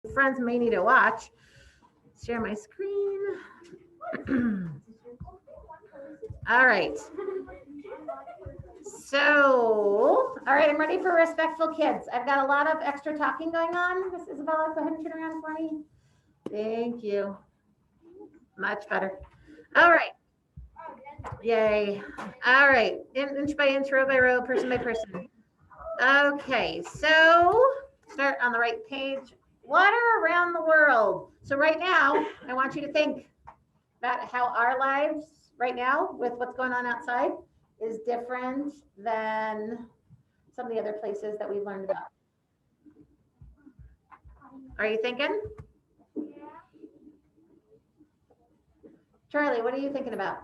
friends may need to watch. Share my screen. All right. So, all right, I'm ready for respectful kids. I've got a lot of extra talking going on. Miss Isabella, go ahead and turn around for me. Thank you. Much better. All right. Yay. All right. Inch by inch, row by row, person by person. Okay, so start on the right page. Water around the world. So right now, I want you to think about how our lives right now with what's going on outside is different than some of the other places that we've learned about. Are you thinking? Charlie, what are you thinking about?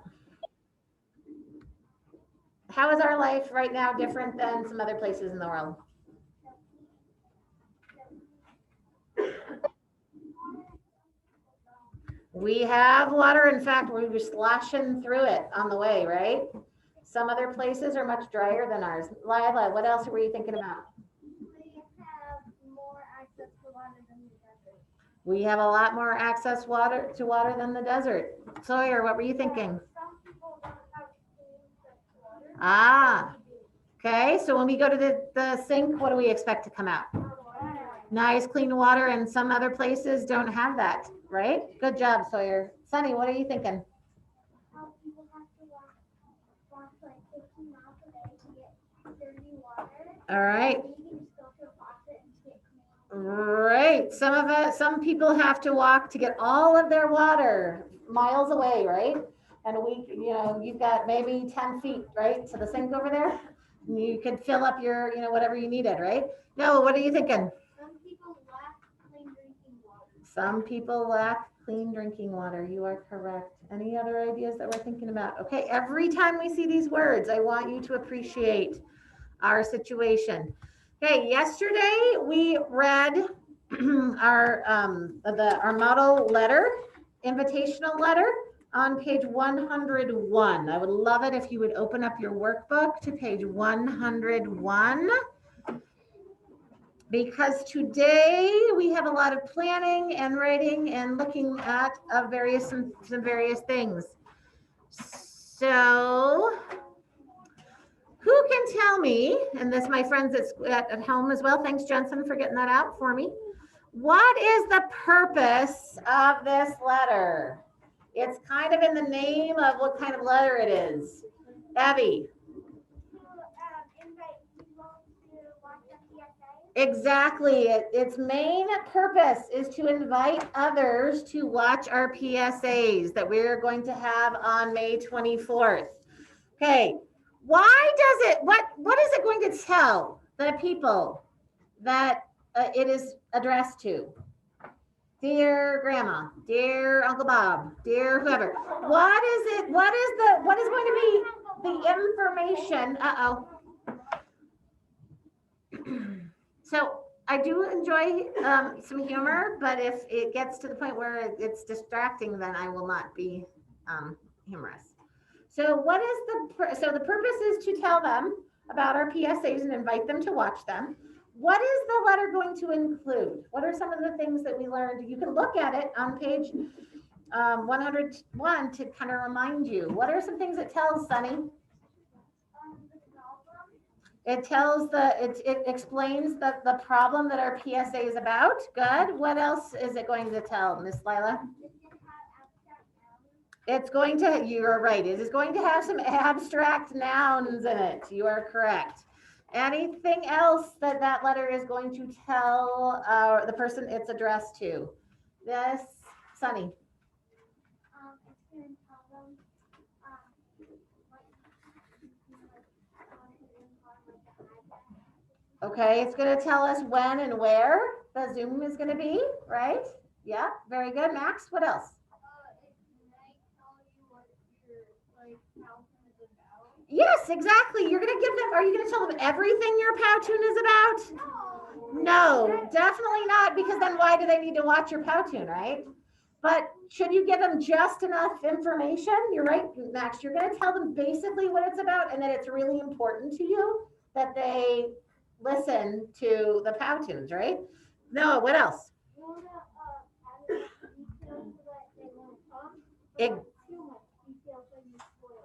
How is our life right now different than some other places in the world? We have water. In fact, we were sloshing through it on the way, right? Some other places are much drier than ours. Lila, what else were you thinking about? We have a lot more access to water than the desert. Sawyer, what were you thinking? Ah, okay. So when we go to the sink, what do we expect to come out? Nice, clean water, and some other places don't have that, right? Good job, Sawyer. Sunny, what are you thinking? All right. Right. Some people have to walk to get all of their water miles away, right? And you've got maybe 10 feet, right, to the sink over there. You can fill up your, whatever you needed, right? No, what are you thinking? Some people lack clean drinking water. Some people lack clean drinking water. You are correct. Any other ideas that we're thinking about? Okay, every time we see these words, I want you to appreciate our situation. Okay, yesterday we read our model letter, invitational letter on page 101. I would love it if you would open up your workbook to page 101. Because today we have a lot of planning and writing and looking at some various things. So who can tell me, and this my friends at home as well, thanks Jensen for getting that out for me. What is the purpose of this letter? It's kind of in the name of what kind of letter it is. Abby. Exactly. Its main purpose is to invite others to watch our PSAs that we're going to have on May 24th. Okay. Why does it, what is it going to tell the people that it is addressed to? Dear Grandma, dear Uncle Bob, dear whoever. What is going to be the information? So I do enjoy some humor, but if it gets to the point where it's distracting, then I will not be humorous. So the purpose is to tell them about our PSAs and invite them to watch them. What is the letter going to include? What are some of the things that we learned? You can look at it on page 101 to kind of remind you. What are some things it tells, Sunny? It tells it explains the problem that our PSA is about. Good. What else is it going to tell, Miss Lila? It's going to, you're right. It is going to have some abstract nouns in it. You are correct. Anything else that letter is going to tell the person it's addressed to? Yes, Sunny. It's going to tell them okay, it's going to tell us when and where the Zoom is going to be, right? Yeah, very good. Max, what else? It might tell you what your Powtoon is about. Yes, exactly. You're going to give them, are you going to tell them everything your Powtoon is about? No, definitely not, because then why do they need to watch your Powtoon, right? But should you give them just enough information? You're right, Max. You're going to tell them basically what it's about and that it's really important to you that they listen to the Powtoons, right? No, what else? You want to It, Too much detail, so you spoil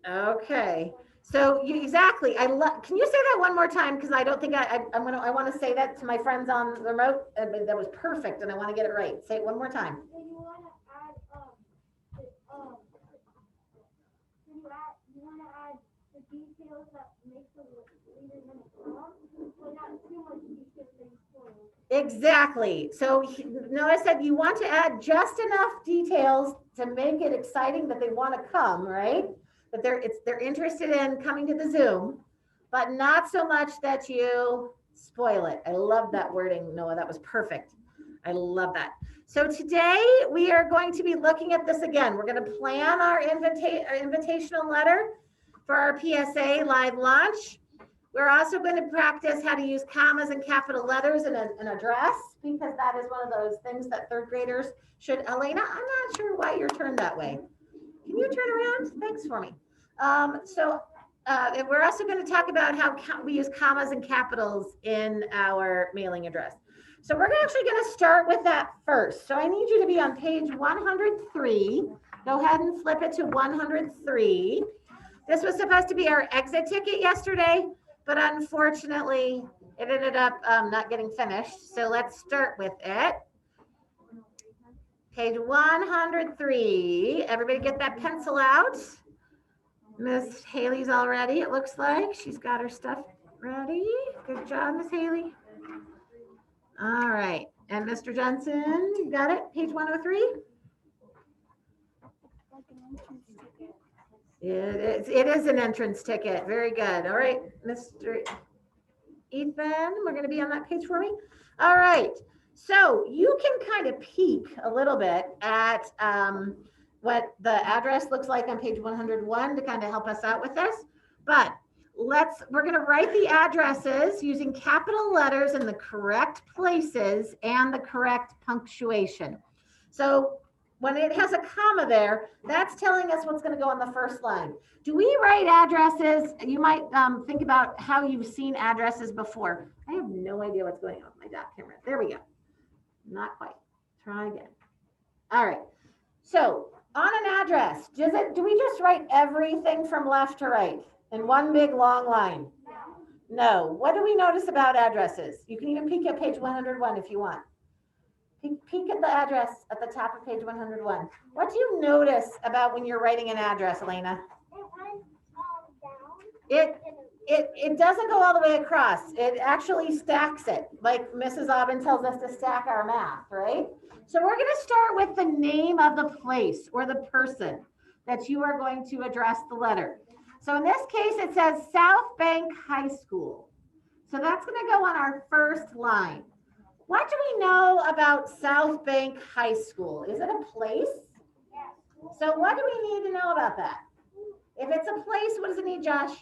it. okay. So you exactly. I love. Can you say that one more time? Because I don't think I want to say that to my friends on the remote. But that was perfect, and I want to get it right. Say it one more time. Then you want to add you want to add the details that make the leader in it wrong, but not too much detail that you spoil it. Exactly. So Noah said you want to add just enough details to make it exciting that they want to come, right? That they're interested in coming to the Zoom, but not so much that you spoil it. I love that wording, Noah. That was perfect. I love that. So today we are going to be looking at this again. We're going to plan our invitational letter for our PSA live launch. We're also going to practice how to use commas and capital letters in an address, because that is one of those things that third graders should. Elena, I'm not sure why you're turned that way. Can you turn around? Thanks for me. And we're also going to talk about how we use commas and capitals in our mailing address. So we're actually going to start with that first. So I need you to be on page 103. Go ahead and flip it to 103. This was supposed to be our exit ticket yesterday, but unfortunately, it ended up not getting finished. So let's start with it. Page 103. Everybody get that pencil out. Miss Haley's all ready, it looks like. She's got her stuff ready. Good job, Miss Haley. All right. And Mr. Johnson, you got it? Page 103? It is an entrance ticket. Very good. All right, Mr. Ethan, we're going to be on that page for me. All right. So you can kind of peek a little bit at what the address looks like on page 101 to kind of help us out with this. But we're going to write the addresses using capital letters in the correct places and the correct punctuation. So when it has a comma there, that's telling us what's going to go on the first line. Do we write addresses? You might think about how you've seen addresses before. I have no idea what's going on with my dot camera. There we go. Not quite. Try again. All right. So on an address, do we just write everything from left to right in one big long line? No. What do we notice about addresses? You can even peek at page 101 if you want. Peek at the address at the top of page 101. What do you notice about when you're writing an address, Elena? It doesn't go all the way across. It actually stacks it, like Mrs. Aubin tells us to stack our math, right? So we're going to start with the name of the place or the person that you are going to address the letter. So in this case, it says South Bank High School. So that's going to go on our first line. What do we know about South Bank High School? Is it a place? So what do we need to know about that? If it's a place, what does it need, Josh?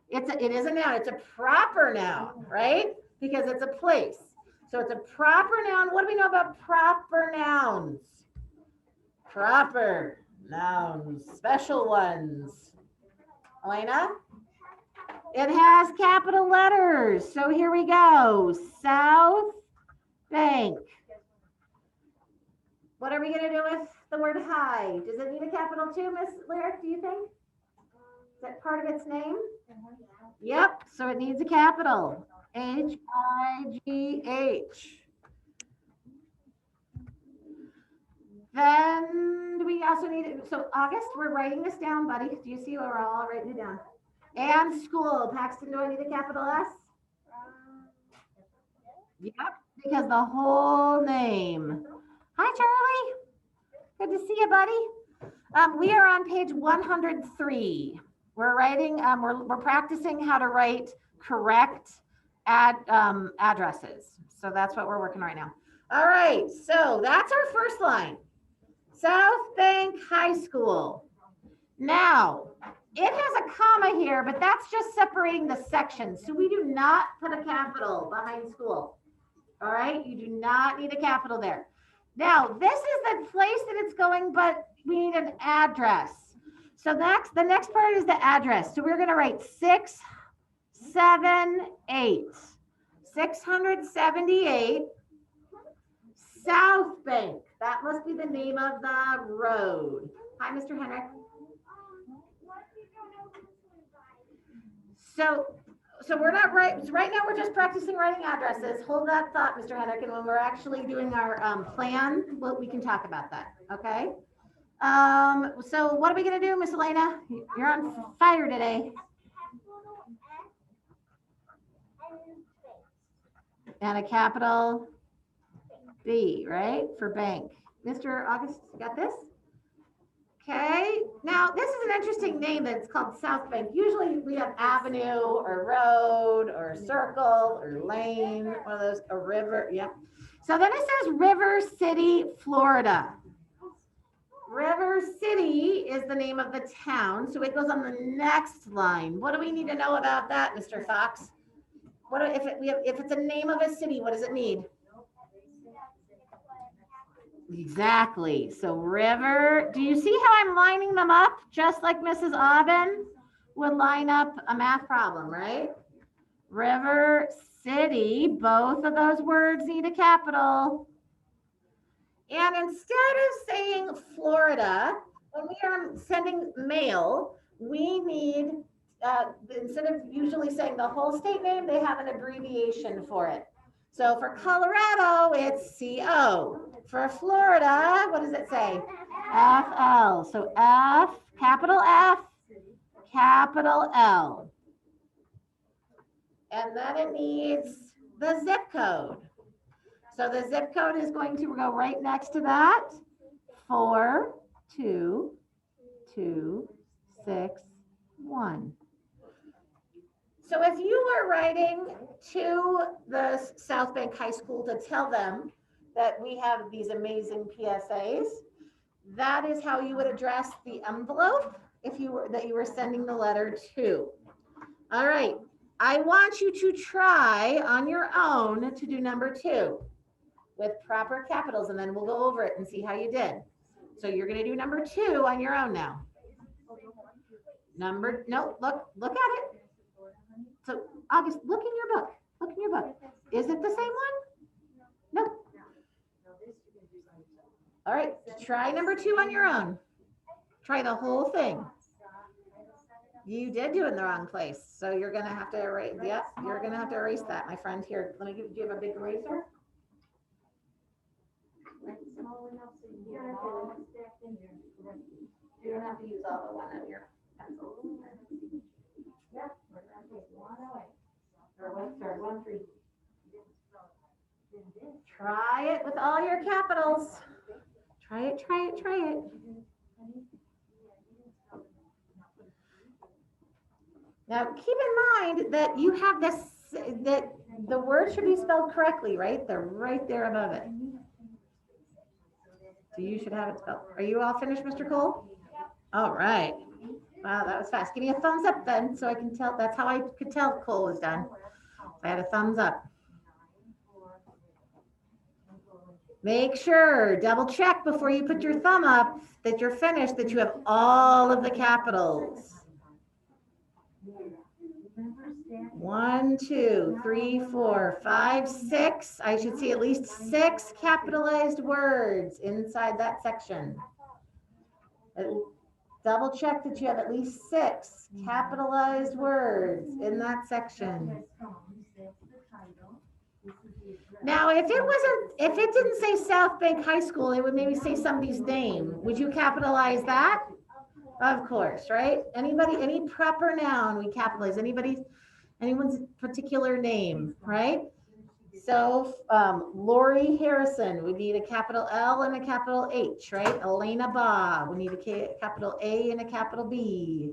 It is a noun. It's a proper noun, right? Because it's a place. So it's a proper noun. What do we know about proper nouns? Proper nouns, special ones. Elena? It has capital letters. So here we go. South Bank. What are we going to do with the word high? Does it need a capital too, Miss Lyric, do you think? Is that part of its name? Yep. So it needs a capital. H-I-G-H. Then do we also need it? So August, we're writing this down, buddy. Do you see where we're all writing it down? And school. Paxton, do I need a capital S? Yep, because the whole name. Hi, Charlie. Good to see you, buddy. We are on page 103. We're writing, we're practicing how to write correct addresses. So that's what we're working right now. All right, so that's our first line. South Bank High School. Now, it has a comma here, but that's just separating the sections. So we do not put a capital behind school. All right, you do not need a capital there. Now, this is the place that it's going, but we need an address. So the next part is the address. So we're going to write 678. 678 South Bank. That must be the name of the road. Hi, Mr. Henrik. What if you don't know which one by? So we're not right. So right now we're just practicing writing addresses. Hold that thought, Mr. Henrik, and when we're actually doing our plan, well, we can talk about that. Okay. So what are we gonna do, Miss Elena? You're on fire today. And a capital B, right, for bank. Mr. August, you got this? Okay, now this is an interesting name that's called South Bank. Usually we have avenue or road or circle or lane, one of those, a river, yep. So then it says River City, Florida. River City is the name of the town, so it goes on the next line. What do we need to know about that, Mr. Fox? What if it's a name of a city, what does it need? Exactly. So river, do you see how I'm lining them up just like Mrs. Aubin would line up a math problem, right? River City, both of those words need a capital. And instead of saying Florida, when we are sending mail, we need, instead of usually saying the whole state name, they have an abbreviation for it. So for Colorado, it's CO. For Florida, what does it say? FL. So F, capital F, capital L. And then it needs the zip code. So the zip code is going to go right next to that. 42261. So if you were writing to the South Bank High School to tell them that we have these amazing PSAs, that is how you would address the envelope if you were sending the letter to. All right, I want you to try on your own to do number 2 with proper capitals, and then we'll go over it and see how you did. So you're going to do number 2 on your own now. No, look at it. So August, look in your book. Look in your book. Is it the same one? No. All right, try number 2 on your own. Try the whole thing. You did do it in the wrong place. So you're going to have to erase, yep, you're going to have to erase that, my friend. Here, let me give you, do you have a big eraser? You don't have to use all the one of your pencils. Yeah, we're going to take one away. Or one, 3. Try it with all your capitals. Try it. Now, keep in mind that you have this, that the word should be spelled correctly, right? They're right there above it. So you should have it spelled. Are you all finished, Mr. Cole? All right. Wow, that was fast. Give me a thumbs up then so I can tell. That's how I could tell Cole was done. I had a thumbs up. Make sure, double check before you put your thumb up that you're finished, that you have all of the capitals. 1, 2, 3, 4, 5, 6. I should see at least 6 capitalized words inside that section. Double check that you have at least 6 capitalized words in that section. Now, if it didn't say South Bank High School, it would maybe say somebody's name. Would you capitalize that? Of course, right? Anybody, any proper noun, we capitalize. Anyone's particular name, right? So Lori Harrison, we need a capital L and a capital H, right? Elena Bob, we need a capital A and a capital B.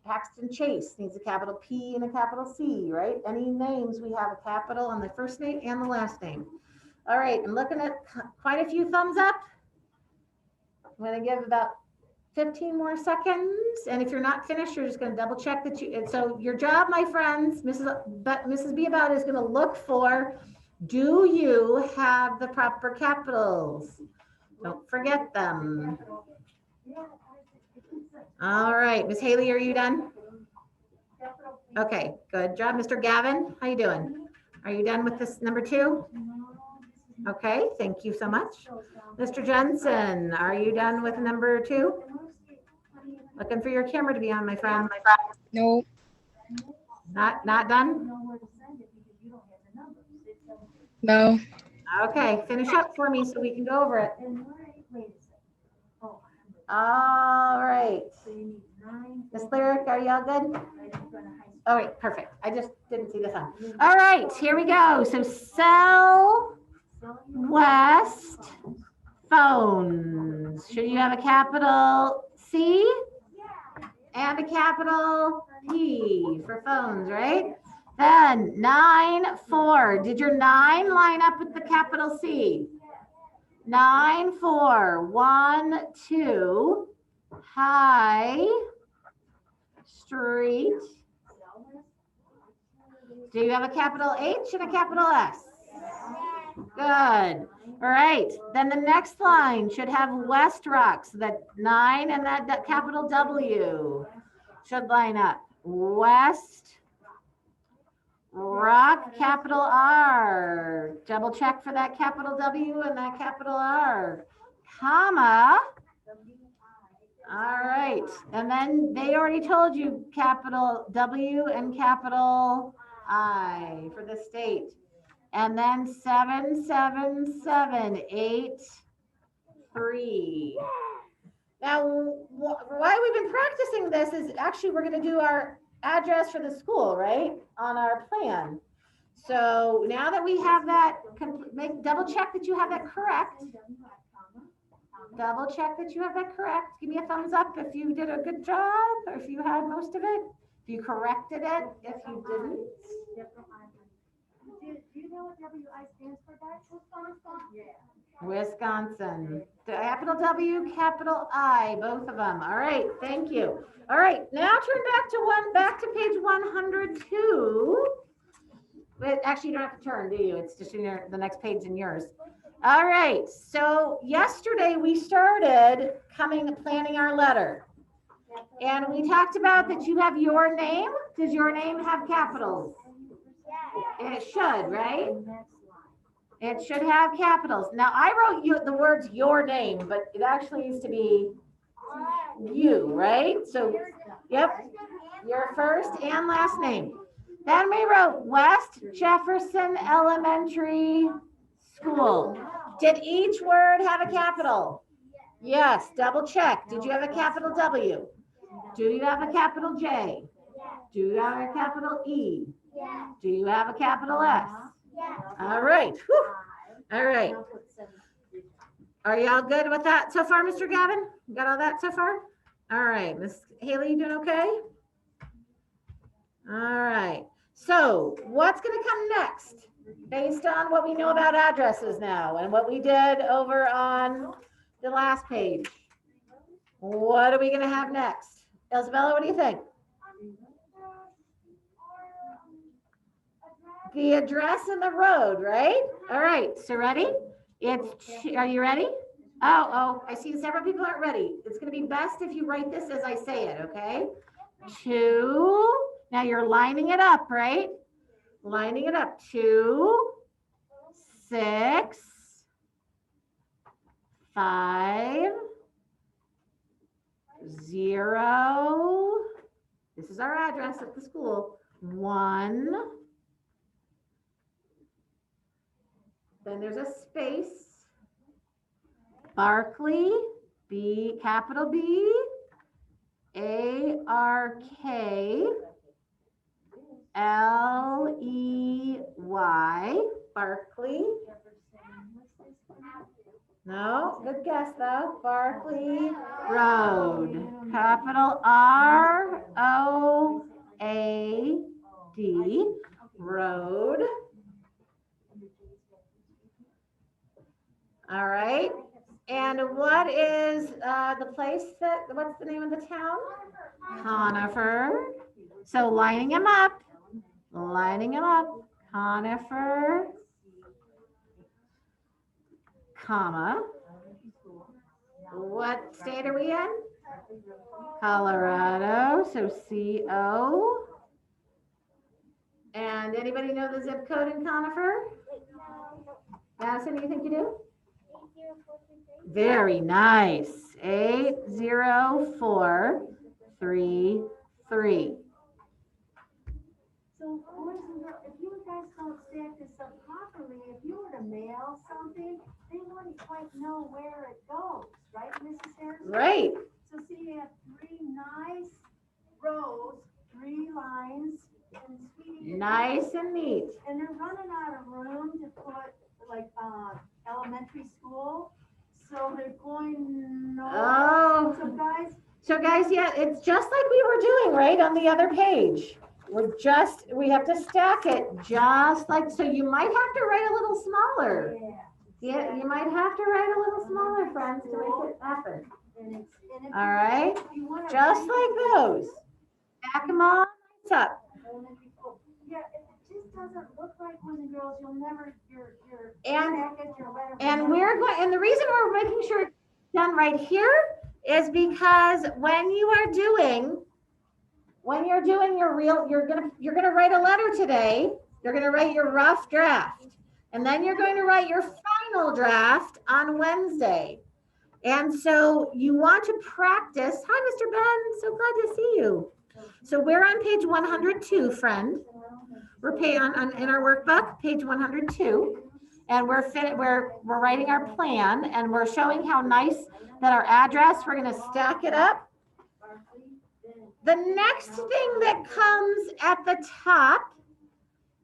Paxton Chase needs a capital P and a capital C, right? Any names, we have a capital on the first name and the last name. All right, I'm looking at quite a few thumbs up. I'm gonna give about 15 more seconds. And if you're not finished, you're just gonna double check that you, and so your job, my friends, Mrs. B About is gonna look for, do you have the proper capitals? Don't forget them. All right, Miss Haley, are you done? Okay, good job. Mr. Gavin, how you doing? Are you done with this number 2? Okay, thank you so much. Mr. Jensen, are you done with number 2? Looking for your camera to be on, my friend. No. Not done? No. Okay, finish up for me so we can go over it. All right. Miss Lyric, are y'all good? All right, perfect. I just didn't see the sun. All right, here we go. So Southwest phones. Should you have a capital C and a capital P for phones, right? Then 9-4. Did your 9 line up with the capital C? 9-4. 1, 2. High Street. Do you have a capital H and a capital S? Good. All right. Then the next line should have West Rock. So that 9 and that capital W should line up. West Rock, capital R. Double check for that capital W and that capital R. Comma. All right. And then they already told you capital W and capital I for the state. And then 77783. Now, why we've been practicing this is actually we're going to do our address for the school, right? On our plan. So now that we have that, double check that you have that correct. Double check that you have that correct. Give me a thumbs up if you did a good job, or if you had most of it. If you corrected it, if you didn't. Do you know what WI stands for, guys? Wisconsin. The capital W, capital I, both of them. All right, thank you. All right, now turn back to page 102. But actually, you don't have to turn, do you? It's just in the next page in yours. All right, so yesterday we started planning our letter. And we talked about that you have your name. Does your name have capitals? It should, right? It should have capitals. Now, I wrote the words your name, but it actually needs to be you, right? So, yep, your first and last name. Then we wrote West Jefferson Elementary School. Did each word have a capital? Yes, double check. Did you have a capital W? Do you have a capital J? Do you have a capital E? Do you have a capital S? All right. Whew. All right. Are y'all good with that so far, Mr. Gavin? You got all that so far? All right. Miss Haley, you doing okay? All right. So what's going to come next based on what we know about addresses now and what we did over on the last page? What are we going to have next? Isabella, what do you think? The address and the road, right? All right. So ready? Are you ready? Oh, I see several people aren't ready. It's going to be best if you write this as I say it, okay? 2. Now you're lining it up, right? Lining it up. 2, 6, 5, 0. This is our address at the school. 1. Then there's a space. Barkley, B, capital B, A-R-K, L-E-Y, Barkley. No, good guess though. Barkley Road, capital R-O-A-D, Road. All right. And what is what's the name of the town? Conifer. So lining them up. Conifer, comma. What state are we in? Colorado. So C-O. And anybody know the zip code in Conifer? Madison, you think you do? 80433. Very nice. 80433. So, boys and girls, if you guys don't stack this up properly, if you were to mail something, they wouldn't quite know where it goes, right, Mrs. Harrison? Right. So see, you have 3 nice rows, 3 lines, and Sweetie. Nice and neat. And they're running out of room to put, like, elementary school, so they're going north. Oh. So guys, yeah, it's just like we were doing, right, on the other page. We have to stack it just like, so you might have to write a little smaller. Yeah, you might have to write a little smaller, friends, to make it happen. All right, just like those. Stack them all nice up. Yeah, if it just doesn't look like boys and girls, you'll never, your And- package, your letter. And the reason we're making sure it's done right here is because when you're doing you're gonna write a letter today. You're gonna write your rough draft, and then you're going to write your final draft on Wednesday. And so you want to practice. Hi, Mr. Ben. So glad to see you. So we're on page 102, friend. We're in our workbook, page 102, and we're writing our plan, and we're showing how nice that our address. We're going to stack it up. The next thing that comes at the top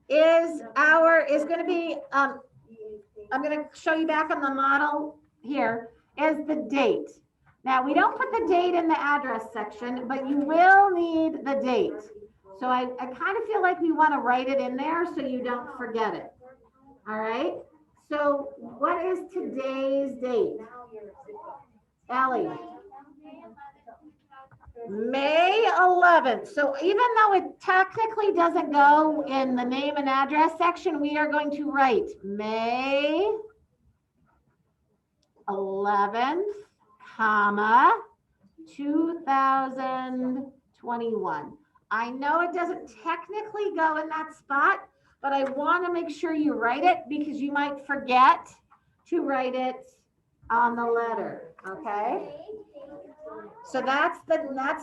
is going to be. I'm going to show you back on the model here. Is the date. Now, we don't put the date in the address section, but you will need the date. So I kind of feel like we want to write it in there so you don't forget it. All right. So what is today's date? Allie. May 11th. So even though it technically doesn't go in the name and address section, we are going to write May 11th, comma, 2021. I know it doesn't technically go in that spot, but I want to make sure you write it because you might forget to write it on the letter, okay? So that's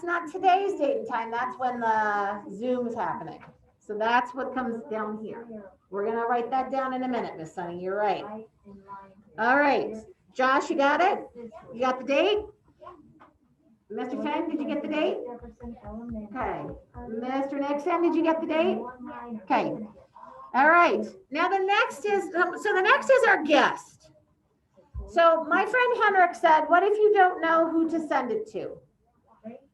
not today's date and time. That's when the Zoom is happening. So that's what comes down here. We're going to write that down in a minute, Miss Sunny. You're right. All right. Josh, you got it? You got the date? Mr. Feng, did you get the date? Okay. Mr. Nixon, did you get the date? Okay. All right. Now the next is our guest. So my friend Henrik said, what if you don't know who to send it to?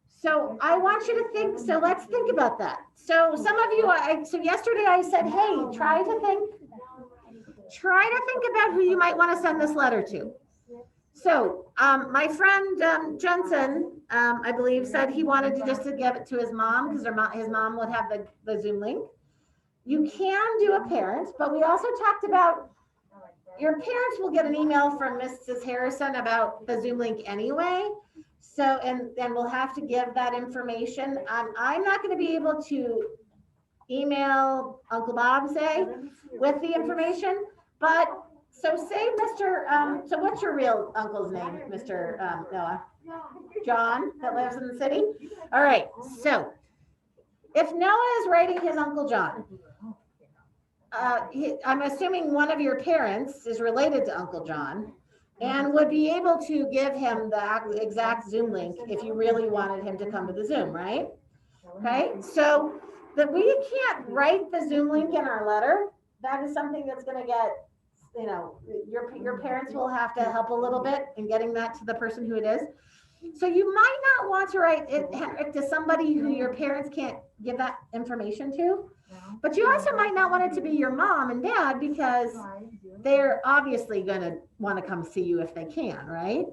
So I want you to think, so let's think about that. So some of you, so yesterday I said, hey, try to think about who you might want to send this letter to. So my friend Jensen, I believe, said he wanted to just to give it to his mom because his mom would have the Zoom link. You can do a parent, but we also talked about your parents will get an email from Mrs. Harrison about the Zoom link anyway. So, and we'll have to give that information. I'm not going to be able to email Uncle Bob, say, with the information, but so say Mr. So what's your real uncle's name, Mr. Noah? John, that lives in the city? All right, so if Noah is writing his Uncle John, I'm assuming one of your parents is related to Uncle John and would be able to give him the exact Zoom link if you really wanted him to come to the Zoom, right? Okay, so that we can't write the Zoom link in our letter. That is something that's going to get, you know, your parents will have to help a little bit in getting that to the person who it is. So you might not want to write it to somebody who your parents can't give that information to, but you also might not want it to be your mom and dad because they're obviously going to want to come see you if they can, right?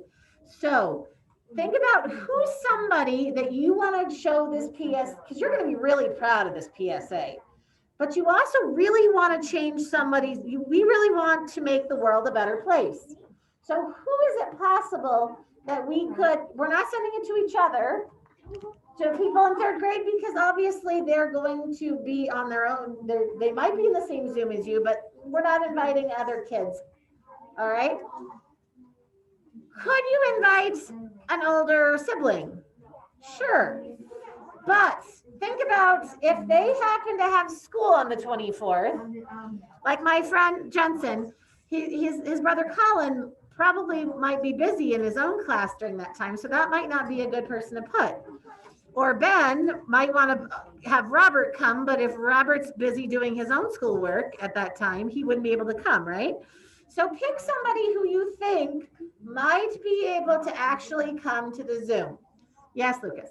So think about who's somebody that you want to show this PS, because you're going to be really proud of this PSA. But you also really want to change somebody's, we really want to make the world a better place. So who is it possible that we're not sending it to each other, to people in third grade, because obviously they're going to be on their own. They might be in the same Zoom as you, but we're not inviting other kids All right. Could you invite an older sibling? Sure. But think about if they happen to have school on the 24th, like my friend Jensen, his brother Colin probably might be busy in his own class during that time. So that might not be a good person to put. Or Ben might want to have Robert come, but if Robert's busy doing his own schoolwork at that time, he wouldn't be able to come, right? So pick somebody who you think might be able to actually come to the Zoom. Yes, Lucas.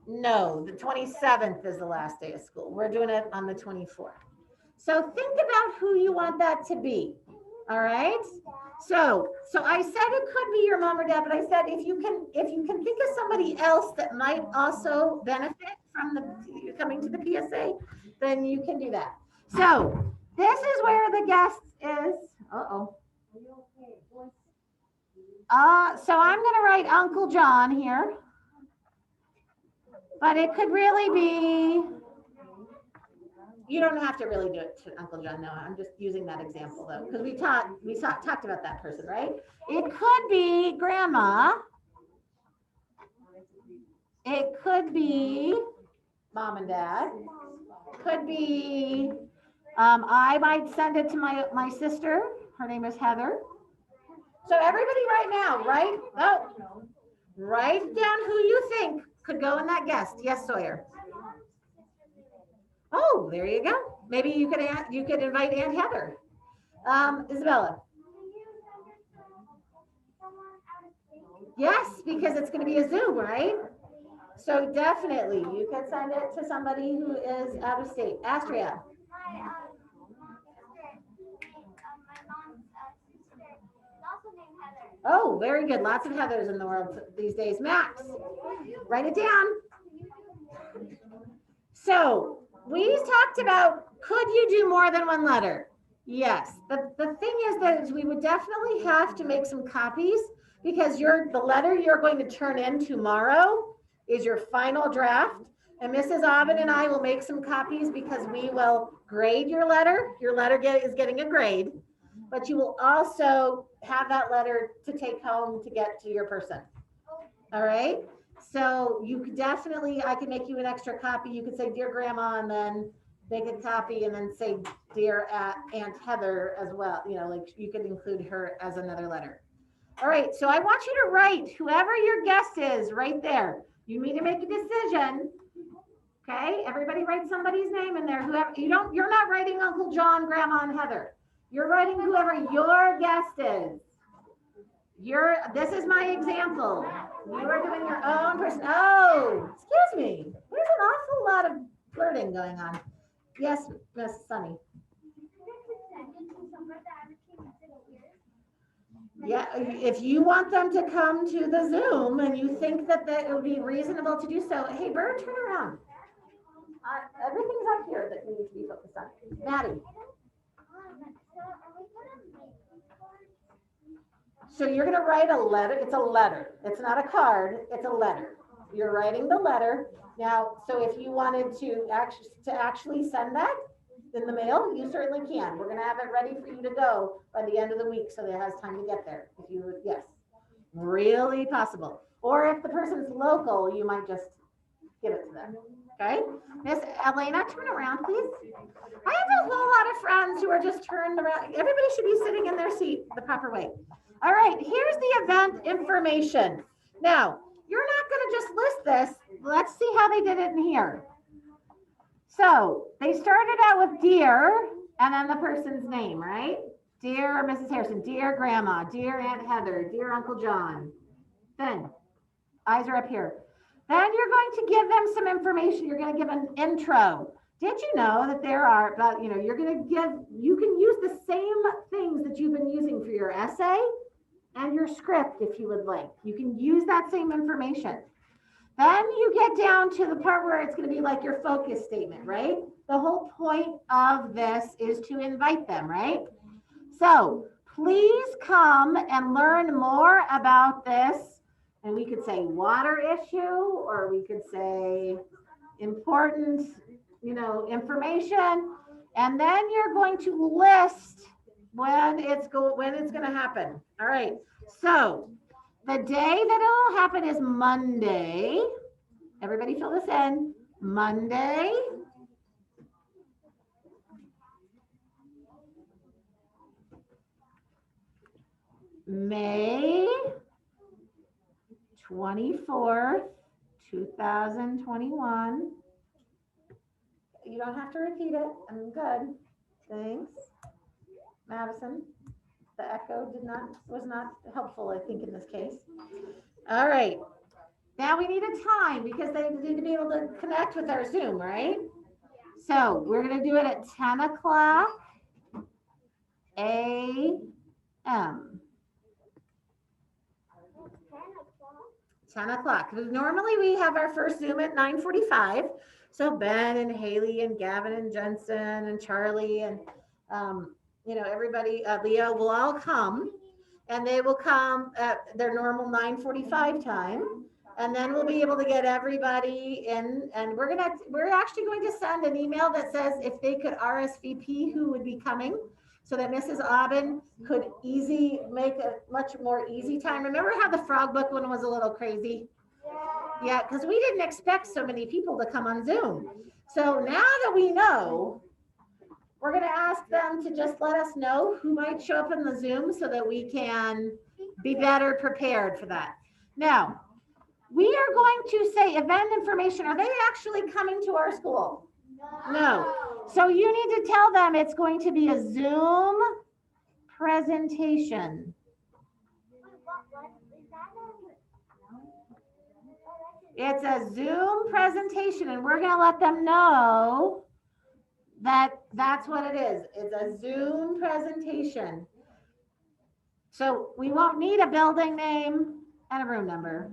No, the 27th is the last day of school. We're doing it on the 24th. So think about who you want that to be. All right. So I said it could be your mom or dad, but I said if you can think of somebody else that might also benefit from the coming to the PSA, then you can do that. So this is where the guest is. So I'm gonna write Uncle John here. But it could really be, you don't have to really do it to Uncle John. No, I'm just using that example though, because we talked about that person, right? It could be grandma. It could be mom and dad. Could be, I might send it to my sister. Her name is Heather. So everybody right now, write down who you think could go in that guest. Yes, Sawyer. Oh, there you go. Maybe you could invite Aunt Heather. Isabella. Yes, because it's going to be a Zoom, right? So definitely, you could send it to somebody who is out of state. Astria. Oh, very good. Lots of Heathers in the world these days. Max, write it down. So we talked about, could you do more than one letter? Yes. The thing is that we would definitely have to make some copies because the letter you're going to turn in tomorrow is your final draft. And Mrs. Ovid and I will make some copies because we will grade your letter. Your letter is getting a grade, but you will also have that letter to take home to get to your person. All right. So you could definitely, I can make you an extra copy. You could say, dear grandma, and then make a copy and then say, dear Aunt Heather as well. You know, like you could include her as another letter. All right. So I want you to write whoever your guest is right there. You need to make a decision. Okay. Everybody write somebody's name in there. Whoever you're not writing Uncle John, Grandma, and Heather. You're writing whoever your guest is. This is my example. You are doing your own person. Oh, excuse me. There's an awful lot of flirting going on. Yes, Miss Sunny. Yeah, if you want them to come to the Zoom and you think that it would be reasonable to do so, hey, Bird, turn around. Everything's up here that you need to be focused on. Maddie. So you're going to write a letter. It's a letter. It's not a card. It's a letter. You're writing the letter. Now, so if you wanted to actually send that in the mail, you certainly can. We're going to have it ready for you to go by the end of the week so that it has time to get there. If you would, yes, really possible. Or if the person's local, you might just give it to them. Okay. Miss Elena, turn around, please. I have a whole lot of friends who are just turned around. Everybody should be sitting in their seat the proper way. All right, here's the event information. Now, you're not going to just list this. Let's see how they did it in here. So they started out with dear, and then the person's name, right? Dear Mrs. Harrison, dear Grandma, dear Aunt Heather, dear Uncle John. Then, eyes are up here. Then you're going to give them some information. You're going to give an intro. Did you know that there are, you can use the same things that you've been using for your essay and your script if you would like. You can use that same information. Then you get down to the part where it's going to be like your focus statement, right? The whole point of this is to invite them, right? So please come and learn more about this. And we could say water issue, or we could say important, information. And then you're going to list when it's going to happen. All right. So the day that it'll happen is Monday. Everybody fill this in. Monday, May 24th, 2021. You don't have to repeat it. I'm good. Thanks. Madison, the echo was not helpful, I think, in this case. All right. Now we need a time because they need to be able to connect with our Zoom, right? So we're going to do it at 10 o'clock a.m. 10 o'clock. Normally we have our first Zoom at 9:45. So Ben and Haley and Gavin and Jensen and Charlie and, everybody, Leo will all come, and they will come at their normal 9:45 time. And then we'll be able to get everybody in, and we're actually going to send an email that says if they could RSVP who would be coming, so that Mrs. Aubin could make a much more easy time. Remember how the frog book one was a little crazy? Yeah, because we didn't expect so many people to come on Zoom. So now that we know, we're going to ask them to just let us know who might show up in the Zoom so that we can be better prepared for that. Now, we are going to say event information. Are they actually coming to our school? No. So you need to tell them it's going to be a Zoom presentation. It's a Zoom presentation, and we're going to let them know that that's what it is. It's a Zoom presentation. So we won't need a building name and a room number,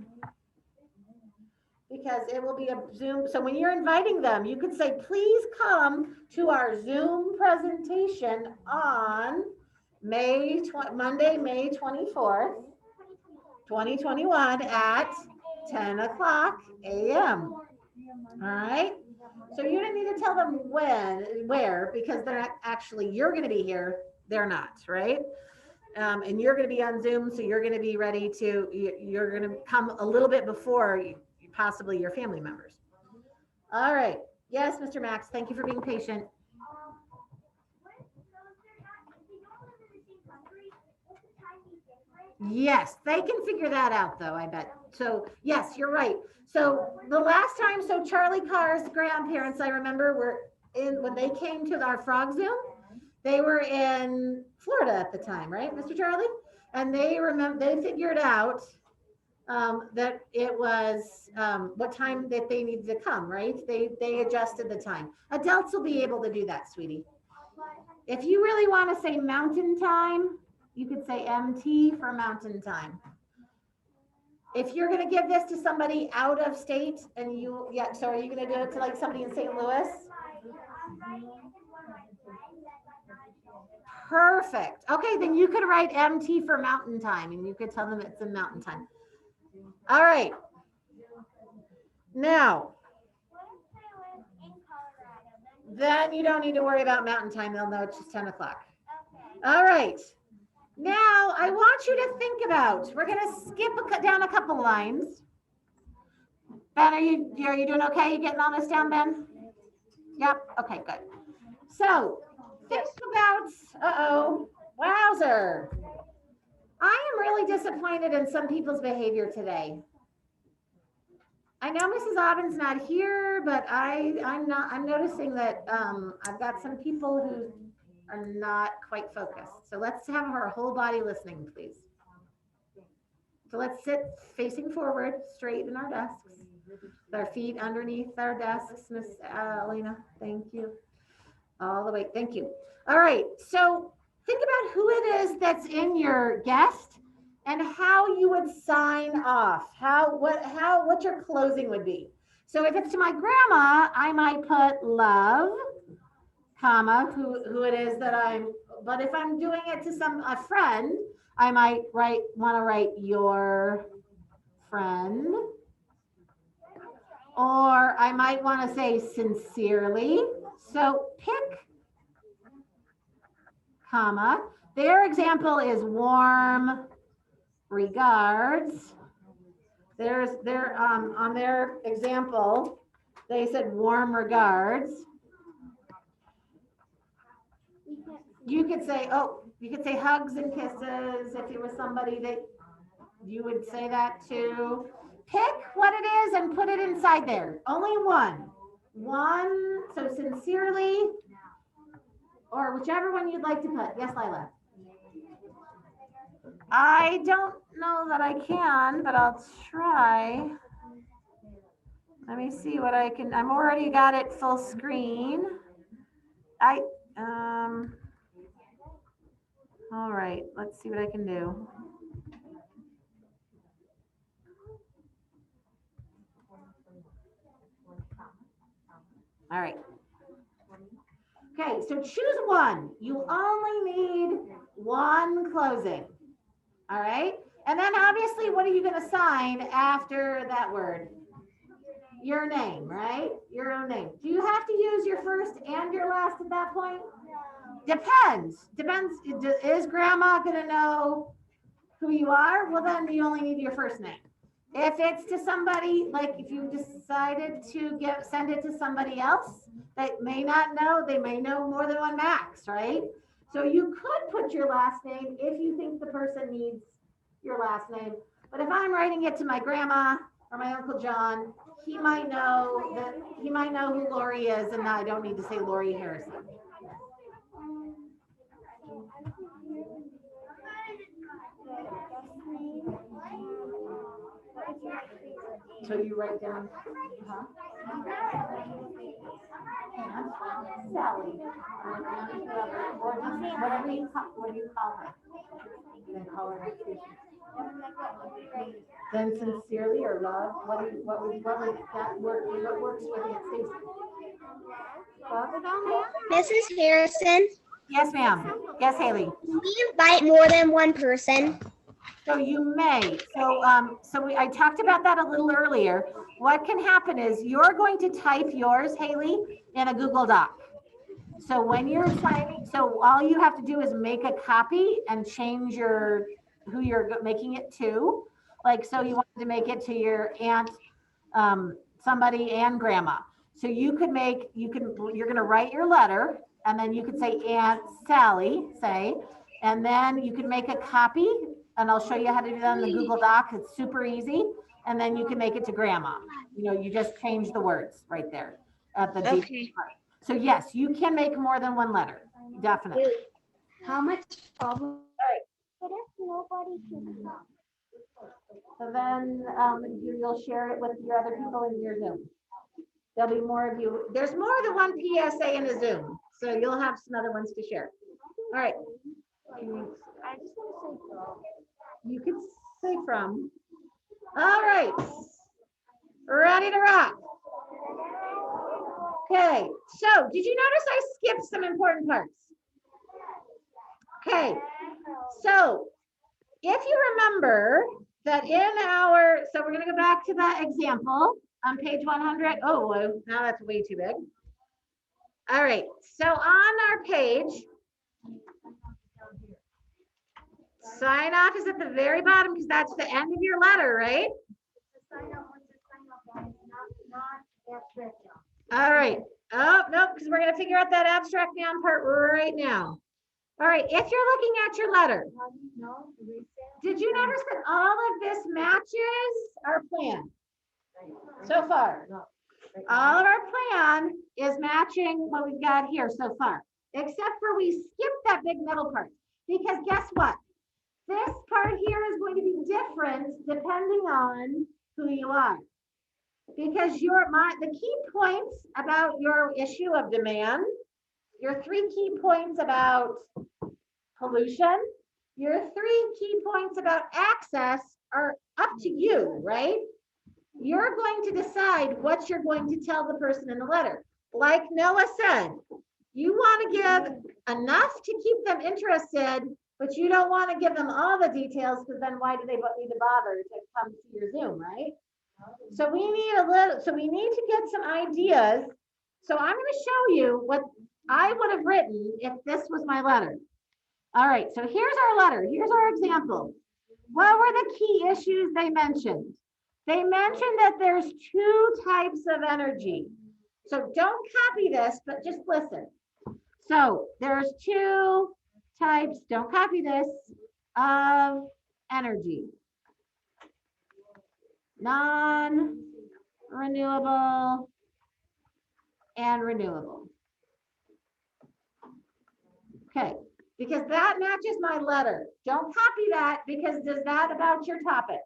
because it will be a Zoom. So when you're inviting them, you could say, please come to our Zoom presentation on Monday, May 24th, 2021 at 10 o'clock a.m. All right. So you don't need to tell them where, because they're not actually, you're going to be here. They're not, right? And you're going to be on Zoom. So you're going to be ready you're going to come a little bit before possibly your family members. All right. Yes, Mr. Max, thank you for being patient. Yes, they can figure that out though, I bet. So yes, you're right. So the last time, so Charlie Carr's grandparents, I remember, were when they came to our frog Zoom, they were in Florida at the time, right, Mr. Charlie? And they figured out that it was what time that they needed to come, right? They adjusted the time. Adults will be able to do that, sweetie. If you really want to say mountain time, you could say MT for mountain time. If you're going to give this to somebody out of state so are you going to do it to like somebody in St. Louis? Perfect. Okay, then you could write MT for mountain time, and you could tell them it's in mountain time. All right. Now, then you don't need to worry about mountain time. They'll know it's just 10 o'clock. All right. Now, I want you to think about, we're going to skip down a couple lines. Ben, are you doing okay? You getting all this down, Ben? Yep. Okay, good. So think about, wowzer. I am really disappointed in some people's behavior today. I know Mrs. Aubin's not here, but I'm noticing that I've got some people who are not quite focused. So let's have our whole body listening, please. So let's sit facing forward, straight in our desks, with our feet underneath our desks. Miss Elena, thank you. All the way, thank you. All right, so think about who it is that's in your guest and how you would sign off, what your closing would be. So if it's to my grandma, I might put love, comma, who it is that but if I'm doing it to a friend, I might want to write your friend, or I might want to say sincerely. So pick, comma, their example is warm regards. On their example, they said warm regards. You could say, you could say hugs and kisses if it was somebody that you would say that to. Pick what it is and put it inside there. Only one. One, so sincerely, or whichever one you'd like to put. Yes, Lila. I don't know that I can, but I'll try. Let me see what I can. I'm already got it full screen. All right, let's see what I can do. All right. Okay, so choose one. You only need one closing. All right. And then obviously, what are you going to sign after that word? Your name, right? Your own name. Do you have to use your first and your last at that point? Depends. Is grandma going to know who you are? Well, then you only need your first name. If it's to somebody, like if you decided to send it to somebody else that may not know, they may know more than one Max, right? So you could put your last name if you think the person needs your last name. But if I'm writing it to my grandma or my Uncle John, he might know who Lori is, and I don't need to say Lori Harrison. So you write down, Sally, or whatever you call her. Then call her then sincerely or love. What works with Aunt Stacy? Mrs. Harrison, Yes, ma'am. Yes, Haley. can we invite more than one person? So you may. I talked about that a little earlier. What can happen is you're going to type yours, Haley, in a Google Doc. So when you're signing, so all you have to do is make a copy and change who you're making it to. Like, so you wanted to make it to your aunt, somebody and grandma. So you're going to write your letter, and then you could say Aunt Sally, and then you can make a copy, and I'll show you how to do that in the Google Doc. It's super easy. And then you can make it to grandma. You just change the words right there at the Okay. part. So yes, you can make more than one letter, definitely. How much problem? But if nobody can come, So then you'll share it with your other people in your Zoom. There'll be more of you. There's more than one PSA in a Zoom, so you'll have some other ones to share. All right. I just want to say from. You can say from. All right. Ready to rock. Okay, so did you notice I skipped some important parts? Okay, so if you remember that so we're going to go back to that example on page 100. Oh, now that's way too big. All right, so on our page, sign off is at the very bottom because that's the end of your letter, right? All right. Oh, no, because we're going to figure out that abstract noun part right now. All right, if you're looking at your letter, did you notice that all of this matches our plan so far? All of our plan is matching what we've got here so far, except for we skipped that big middle part. Because guess what? This part here is going to be different depending on who you are. Because the key points about your issue of demand, your 3 key points about pollution, your 3 key points about access are up to you, right? You're going to decide what you're going to tell the person in the letter. Like Noah said, you want to give enough to keep them interested, but you don't want to give them all the details because then why do they need to bother to come to your Zoom, right? So we need to get some ideas. So I'm going to show you what I would have written if this was my letter. All right, so here's our letter. Here's our example. What were the key issues they mentioned? They mentioned that there's two types of energy. So don't copy this, but just listen. So there's two types, don't copy this, of energy. Non-renewable and renewable. Okay, because that matches my letter. Don't copy that because is that about your topic?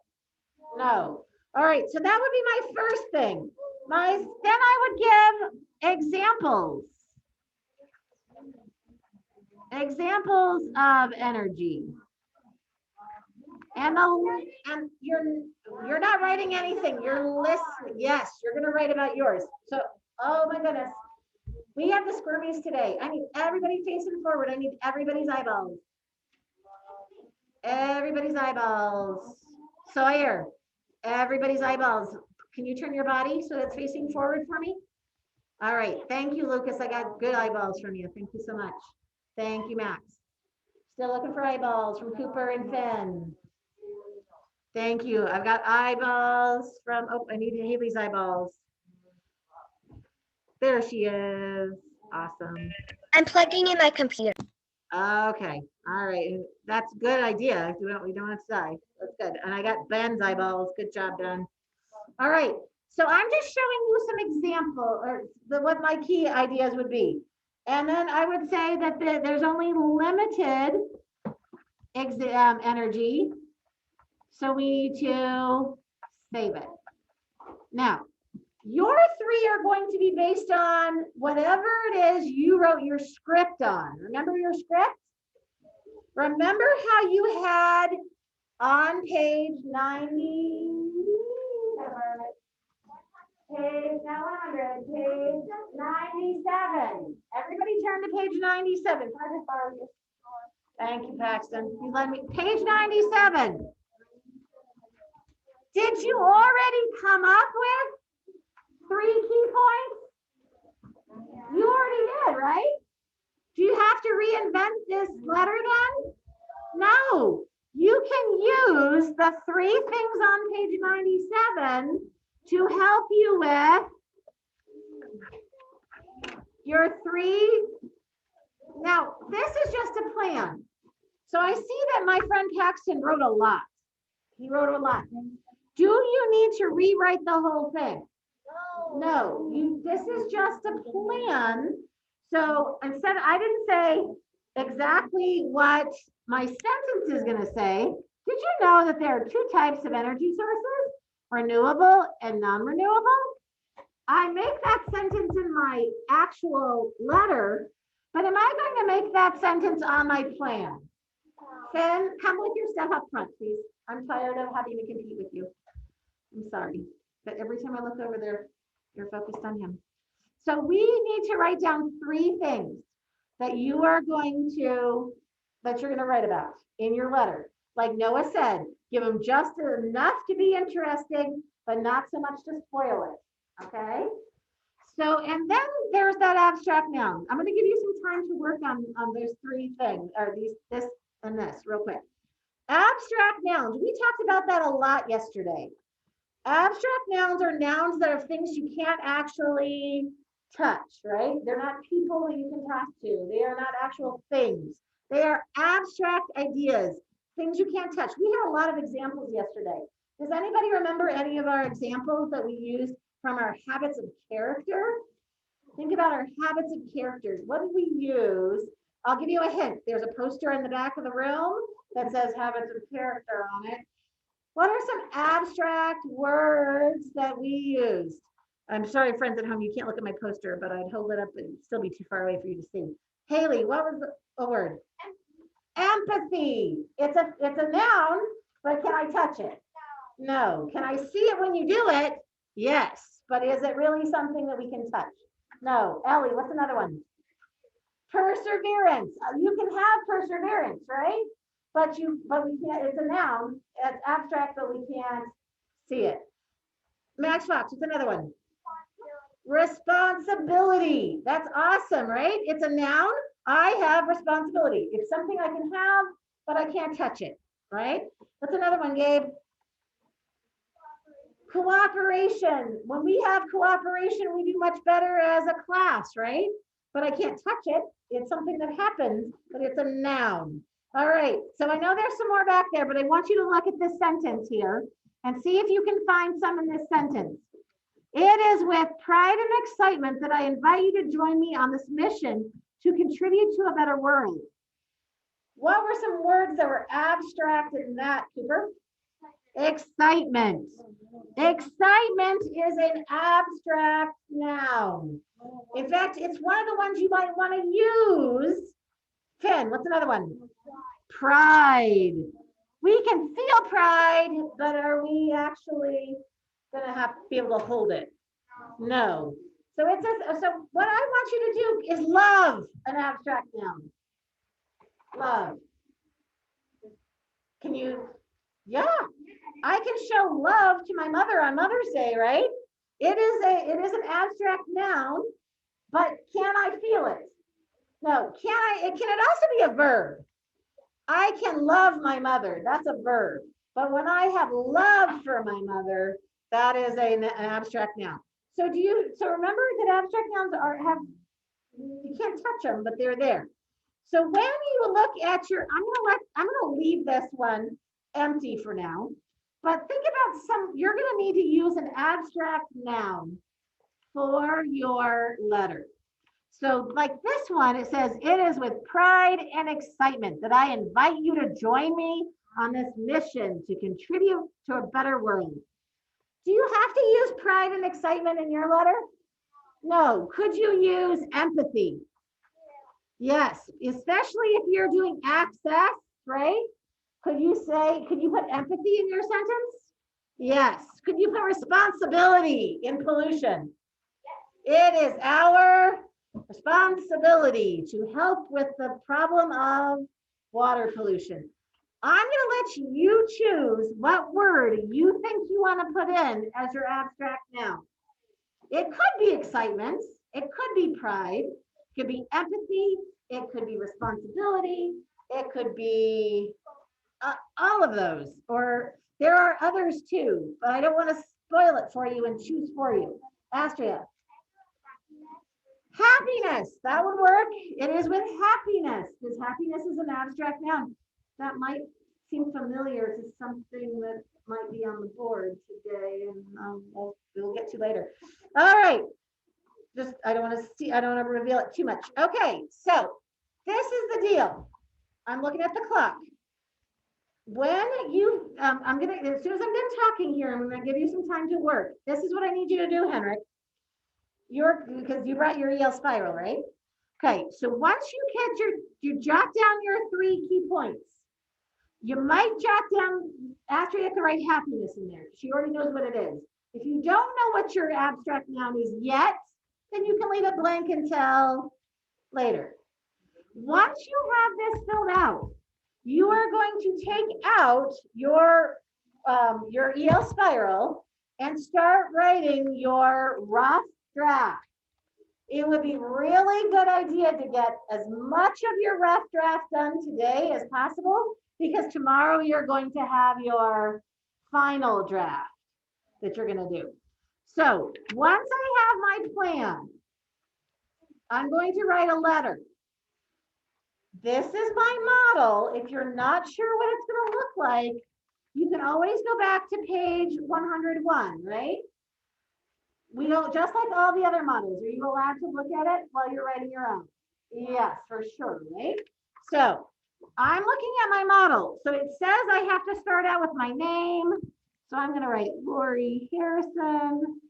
No. All right, so that would be my first thing. Then I would give examples. Examples of energy. And you're not writing anything. You're listening. Yes, you're gonna write about yours. So, oh my goodness. We have the squirmies today. I need everybody facing forward. I need everybody's eyeballs. Everybody's eyeballs. Sawyer, everybody's eyeballs. Can you turn your body so that's facing forward for me? All right. Thank you, Lucas. I got good eyeballs from you. Thank you so much. Thank you, Max. Still looking for eyeballs from Cooper and Finn. Thank you. I've got eyeballs from, oh, I need Haley's eyeballs. There she is. Awesome. I'm plugging in my computer. Okay. All right. That's a good idea. We don't have to die. That's good. And I got Ben's eyeballs. Good job, Ben. All right. So I'm just showing you some example or what my key ideas would be. And then I would say that there's only limited energy. So we need to save it. Now, your three are going to be based on whatever it is you wrote your script on. Remember your script? Remember how you had on page 90, page 100, page 97. Everybody turn to page 97. Can I just borrow you? Thank you, Paxton. You let me. Page 97. Did you already come up with 3 key points? You already did, right? Do you have to reinvent this letter then? No. You can use the 3 things on page 97 to help you with your 3. Now, this is just a plan. So I see that my friend Paxton wrote a lot. He wrote a lot. Do you need to rewrite the whole thing? No, this is just a plan. So instead, I didn't say exactly what my sentence is going to say. Did you know that there are 2 types of energy sources, renewable and non-renewable? I make that sentence in my actual letter, but am I going to make that sentence on my plan? Finn, come with your stuff up front, please. I'm tired of having to compete with you. I'm sorry, but every time I look over there, you're focused on him. So we need to write down 3 things that you're going to write about in your letter. Like Noah said, give them just enough to be interesting, but not so much to spoil it, okay? So, and then there's that abstract noun. I'm gonna give you some time to work on those 3 things, or this and this real quick. Abstract nouns, we talked about that a lot yesterday. Abstract nouns are nouns that are things you can't actually touch, right? They're not people that you can talk to. They are not actual things. They are abstract ideas, things you can't touch. We had a lot of examples yesterday. Does anybody remember any of our examples that we used from our habits of character? Think about our habits of characters. What did we use? I'll give you a hint. There's a poster in the back of the room that says habits of character on it. What are some abstract words that we used? I'm sorry, friends at home, you can't look at my poster, but I'd hold it up and still be too far away for you to see. Haley, what was the word? Empathy. It's a noun, but can I touch it? No. Can I see it when you do it? Yes. But is it really something that we can touch? No. Ellie, what's another one? Perseverance. You can have perseverance, right? But we can't, it's a noun, it's abstract, but we can't see it. Max Fox, what's another one? Responsibility. That's awesome, right? It's a noun, I have responsibility. It's something I can have, but I can't touch it, right? What's another one, Gabe? Cooperation. When we have cooperation, we do much better as a class, right? But I can't touch it. It's something that happens, but it's a noun. All right, so I know there's some more back there, but I want you to look at this sentence here and see if you can find some in this sentence. It is with pride and excitement that I invite you to join me on this mission to contribute to a better world. What were some words that were abstract in that, Cooper? Excitement. Excitement is an abstract noun. In fact, it's one of the ones you might want to use. Ken, what's another one? Pride. We can feel pride, but are we actually going to have to be able to hold it? No. So it says, so what I want you to do is love, an abstract noun. Love. Can you? Yeah. I can show love to my mother on Mother's Day, right? It is an abstract noun, but can I feel it? No, can it also be a verb? I can love my mother, that's a verb. But when I have love for my mother, that is an abstract noun. So remember that abstract nouns you can't touch them, but they're there. So when you look at I'm gonna leave this one empty for now. But think about you're going to need to use an abstract noun for your letter. So like this one, it says, it is with pride and excitement that I invite you to join me on this mission to contribute to a better world. Do you have to use pride and excitement in your letter? No. Could you use empathy? Yes, especially if you're doing access, right? Could you put empathy in your sentence? Yes. Could you put responsibility in pollution? It is our responsibility to help with the problem of water pollution. I'm going to let you choose what word you think you want to put in as your abstract noun. It could be excitement. It could be pride. It could be empathy. It could be responsibility. It could be all of those, or there are others too, but I don't want to spoil it for you and choose for you. Astria. Happiness, that would work. It is with happiness, because happiness is an abstract noun. That might seem familiar to something that might be on the board today, and we'll get to later. All right, I don't want to reveal it too much. Okay, so this is the deal. I'm looking at the clock. When you, as soon as I'm done talking here, I'm going to give you some time to work. This is what I need you to do, Henrik. Because you brought your EL spiral, right? Okay, so once you jot down your 3 key points. You might jot down, Astrid have to write happiness in there. She already knows what it is. If you don't know what your abstract noun is yet, then you can leave it blank until later. Once you have this filled out, you are going to take out your EL spiral and start writing your rough draft. It would be really good idea to get as much of your rough draft done today as possible, because tomorrow you're going to have your final draft that you're going to do. So once I have my plan, I'm going to write a letter. This is my model. If you're not sure what it's going to look like, you can always go back to page 101, right? We don't, just like all the other models, are you allowed to look at it while you're writing your own? Yes, for sure, right? So I'm looking at my model. So it says I have to start out with my name. So I'm going to write Lori Harrison.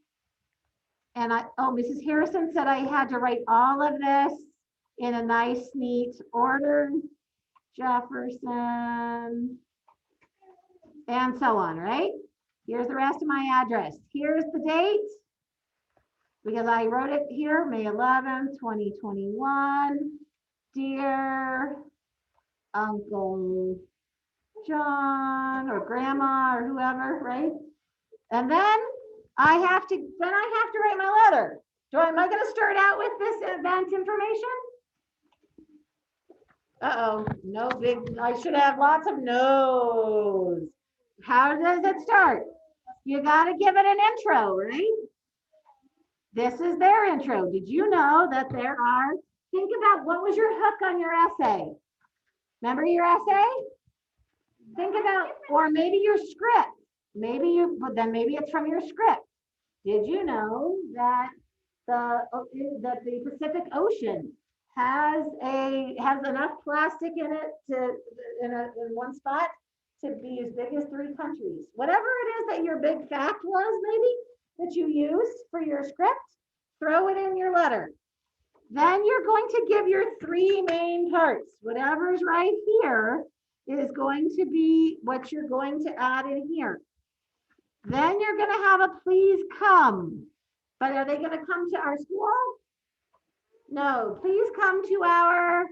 And Mrs. Harrison said I had to write all of this in a nice, neat order. Jefferson. And so on, right? Here's the rest of my address. Here's the date, because I wrote it here, May 11th, 2021. Dear Uncle John or Grandma or whoever, right? And then I have to write my letter. Am I going to start out with this event information? Uh-oh, no big, I should have lots of no's. How does it start? You gotta give it an intro, right? This is their intro. Did you know that there are, think about what was your hook on your essay? Remember your essay? Think about, or maybe your script. Maybe you, but then maybe it's from your script. Did you know that the Pacific Ocean has enough plastic in it in one spot to be as big as 3 countries? Whatever it is that your big fact was, maybe that you used for your script, throw it in your letter. Then you're going to give your 3 main parts. Whatever's right here is going to be what you're going to add in here. Then you're going to have a please come. But are they going to come to our school? No, please come to our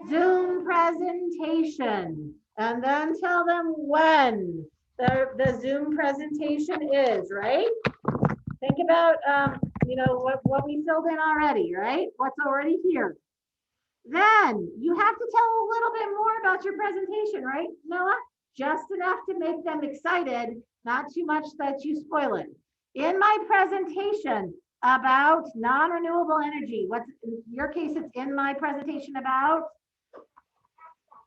Zoom presentation. And then tell them when the Zoom presentation is, right? Think about, what we filled in already, right? What's already here. Then you have to tell a little bit more about your presentation, right, Noah? Just enough to make them excited, not too much that you spoil it. In my presentation about non-renewable energy, what's in your case, it's in my presentation about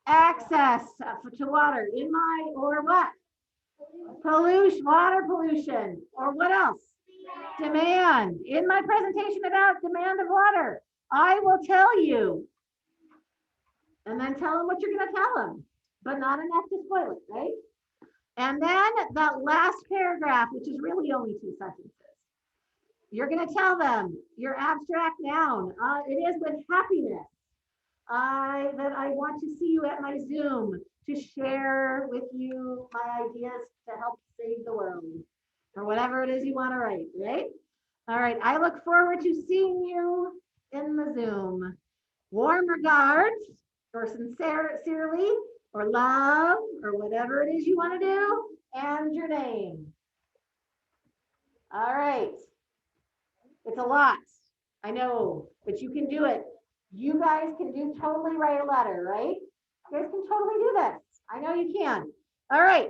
access to water, or what? Pollution, water pollution, or what else? Demand. In my presentation about demand of water, I will tell you. And then tell them what you're going to tell them, but not enough to spoil it, right? And then that last paragraph, which is really only 2 sentences, you're going to tell them your abstract noun. It is with happiness that I want to see you at my Zoom to share with you my ideas to help save the world, or whatever it is you want to write, right? All right, I look forward to seeing you in the Zoom. Warm regards, or sincerely, or love, or whatever it is you want to do, and your name. All right. It's a lot, I know, but you can do it. You guys can totally write a letter, right? You guys can totally do this. I know you can. All right.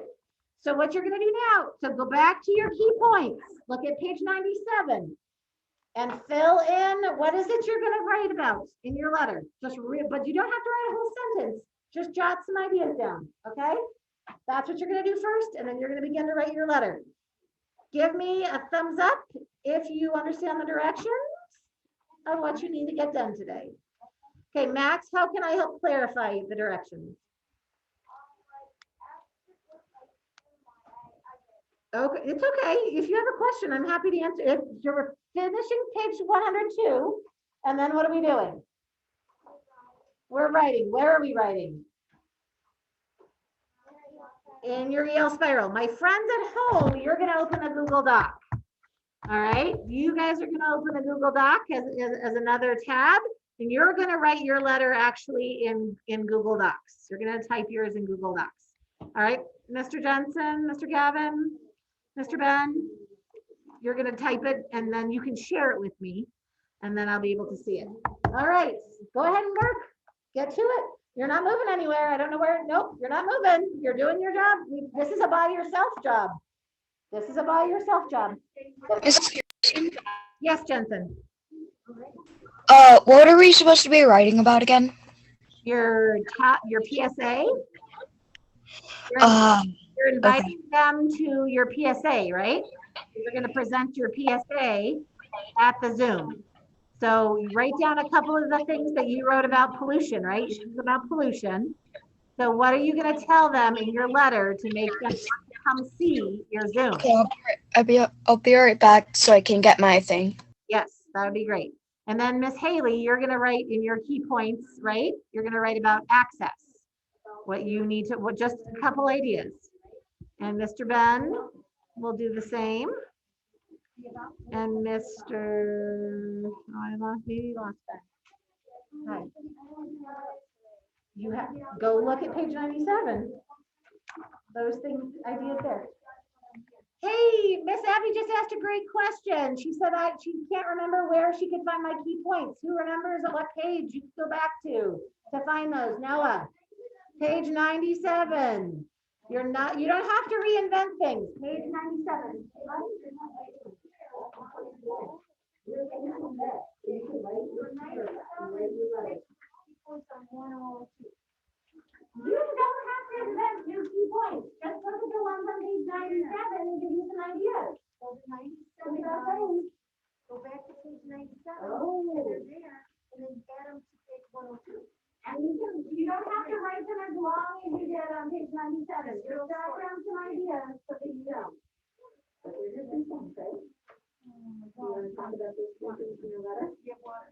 So what you're going to do now, so go back to your key points. Look at page 97 and fill in what is it you're going to write about in your letter. But you don't have to write a whole sentence. Just jot some ideas down, okay? That's what you're going to do first, and then you're going to begin to write your letter. Give me a thumbs up if you understand the directions of what you need to get done today. Okay, Max, how can I help clarify the directions? Okay, it's okay. If you have a question, I'm happy to answer. If you're finishing page 102, and then what are we doing? We're writing. Where are we writing? In your EL spiral. My friends at home, you're going to open a Google Doc. All right, you guys are going to open a Google Doc as another tab, and you're going to write your letter actually in Google Docs. You're going to type yours in Google Docs. All right, Mr. Jensen, Mr. Gavin, Mr. Ben, you're going to type it, and then you can share it with me, and then I'll be able to see it. All right, go ahead and work. Get to it. You're not moving anywhere. I don't know where. Nope, you're not moving. You're doing your job. This is a by yourself job. This is a by yourself job. Yes, Jensen. What are we supposed to be writing about again? Your PSA. You're inviting them to your PSA, right? You're going to present your PSA at the Zoom. So you write down a couple of the things that you wrote about pollution, right? Issues about pollution. So what are you going to tell them in your letter to make them come see your Zoom? Okay, I'll be right back so I can get my thing. Yes, that would be great. And then Miss Haley, you're going to write in your key points, right? You're going to write about access. What you need to, just a couple ideas. And Mr. Ben will do the same. And Mr. I lost Ben. Hi. You have go look at page 97. Those things, ideas there. Hey, Miss Abby just asked a great question. She said she can't remember where she could find my key points. Who remembers at what page you can go back to to find those. Noah, page 97. You don't have to reinvent things. Page 97. You don't have to invent new key points. Just look at the ones on page 97 and give you some ideas. Go to 97, guys. Go back to page 97. Oh. And they're there, and then add them to page 102. And you don't have to write them as long as you did on page 97. Just jot down some ideas so that you know. But they're just in some, right? You want to talk about this one in your letter? Get water.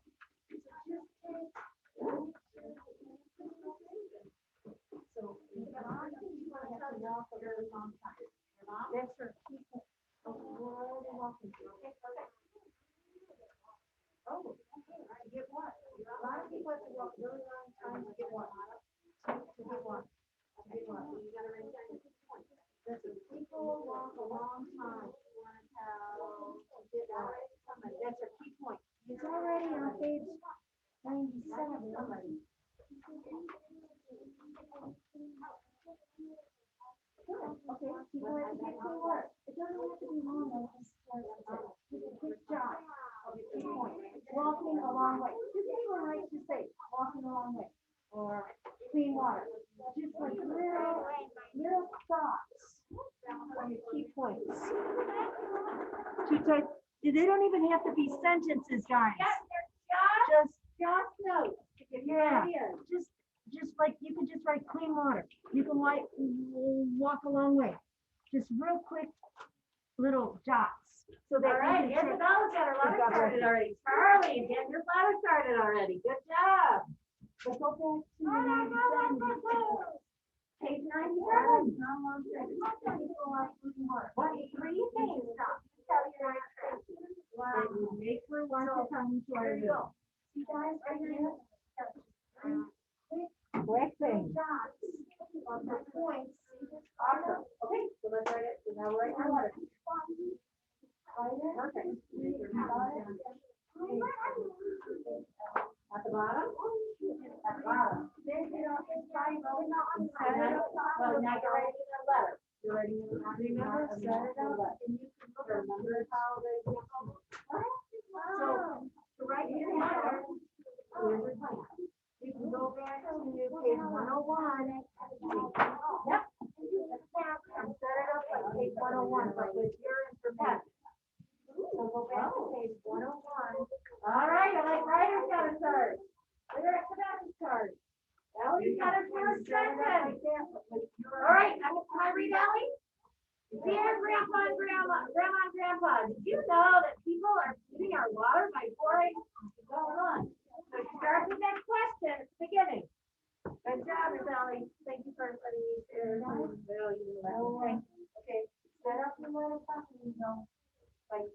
So, your mom, you want to have to walk a very long time. Your mom? That's her key point. Oh, where are they walking to? Okay, okay. Oh, okay, all right, get what? A lot of people have to walk a really long time to get what? To get what? To get what? You gotta write down your key point. That's if people walk a long time. You want to tell, get what? That's your key point. It's already on page 97. Somebody. Okay, people have to get clean water. It doesn't have to be long, though, just a quick jog. Walking a long way. Just even right to say, walking a long way, or clean water. Just like little thoughts on your key points. They don't even have to be sentences, guys. Just notes. Yeah. Just like you can just write clean water. You can walk a long way. Just real quick little jots. So that All right, Isabella's got her letter started already. Charlie, get your letter started already. Good job. Let's go back to the 97. Page 97. What three things? Tell your that you make her want to come to our bill. See guys, right here. Quick thing. Dots on the points. Awesome. Okay, so let's write it. So now we're writing our letter. Perfect. At the bottom? At the bottom. Well, now you're writing a letter. You're writing a letter. Remember, set it up. And you can remember how they get home. So right here, Here's your plan. you can go back to page 101. Yep. And set it up like page 101, but with your information. So go back to page 101. All right, I like writer's got to start. Where's the next card? Ellie's got her first sentence. All right, can I read Ellie? Dear Grandpa and Grandma, Grandma and Grandpa, did you know that people are polluting our water by pouring? What's going on? So she starts with that question at the beginning. Good job, Miss Ellie. Thank you for letting me share. Okay, set up your little something, you know, like,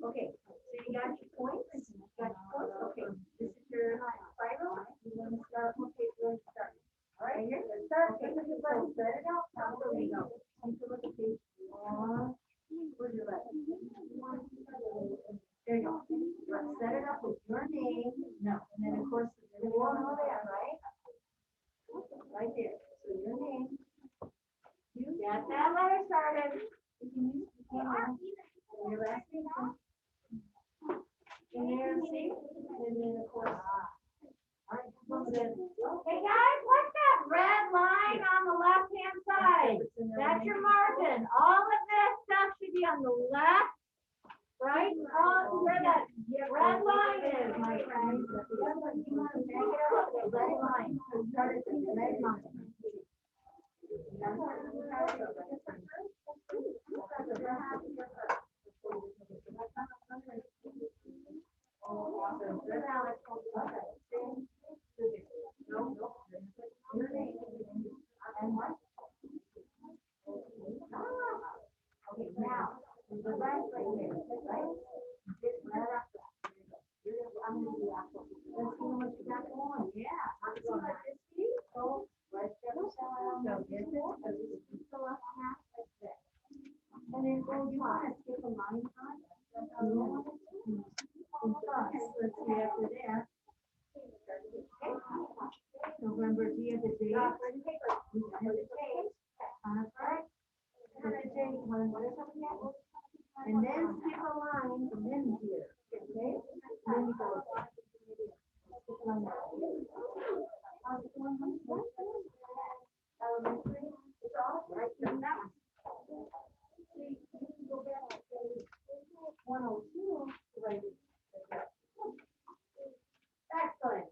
okay, so you got your points, okay, this is your spiral, you want to start, okay, we're going to start. All right, here, let's start, okay, so set it out, now there we go. Take a look at page 1, where's your letter? There you go. Let's set it up with your name, no, and then of course, you all know that, right? Right there, so your name. You Get that letter started. your last name. And see, and then of course. All right, Hey guys, what's that red line on the left-hand side? That's your margin. All of this stuff should be on the left, right? Where that red line is, my friend. You want to back it up with a red line. Start it with a red line. And what? Okay, now, the right there, right? This right up there. I'm gonna do apple. Let's see what you got going. Yeah. I'm going like this. So, let's get it. So, get this. So, this is the left half like that. And then, you want to skip a line on? Let's see after that. paper. Put the J on the front. Put the J on what is up here. And then skip a line and then here. Okay? And then you go. Elementary. It's all right there now. See, you can go back to page 102 to write it. Excellent.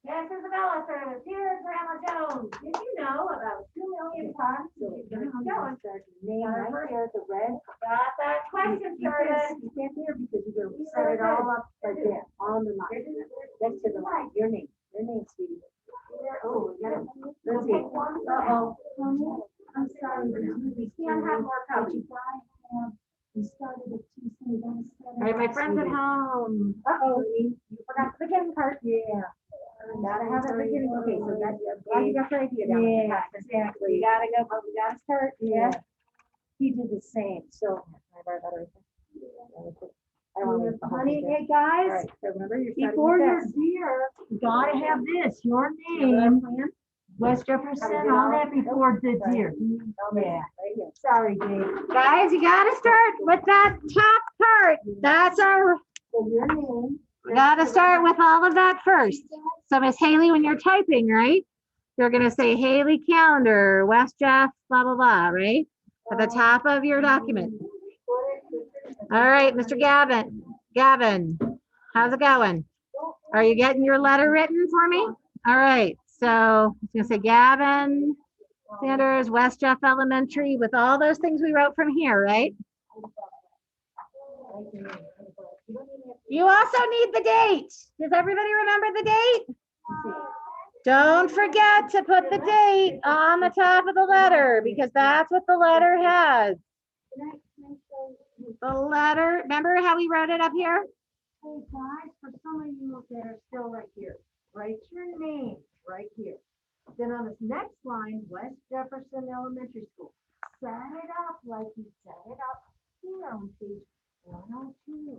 Yes, Isabella says, dear Grandma Jones, did you know about 2 million tons? So you're going to name right there, the red. Got that question started. You can't hear because you're going to set it all up right there on the line. Next to the line, your name, sweetie. Oh, we got it. Let's see. Uh-oh. I'm sorry, but we can't have more copies. We started at 2. All right, my friends at home. Uh-oh, you forgot the beginning part. Yeah. Gotta have that beginning. Okay, so that's, glad you got the idea down. Yeah, exactly. You gotta go, but we gotta start. Yeah. He did the same, so. Honey, hey, guys. So remember, you're Before you're here, you gotta have this, your name, West Jefferson, all that before the deer. Yeah. Sorry, Dave. guys, you gotta start with that top part. That's our, So your name. we gotta start with all of that first. So Miss Haley, when you're typing, right? You're gonna say Haley Calendar, West Jeff, blah, blah, blah, right? At the top of your document. All right, Mr. Gavin, how's it going? Are you getting your letter written for me? All right, so I'm gonna say Gavin Sanders, West Jeff Elementary, with all those things we wrote from here, right? You also need the date. Does everybody remember the date? Don't forget to put the date on the top of the letter because that's what the letter has. The letter, remember how we wrote it up here? Hey, guys, for some of you that are still right here, write your name right here. Then on this next line, West Jefferson Elementary School, set it up like you set it up here on page 102.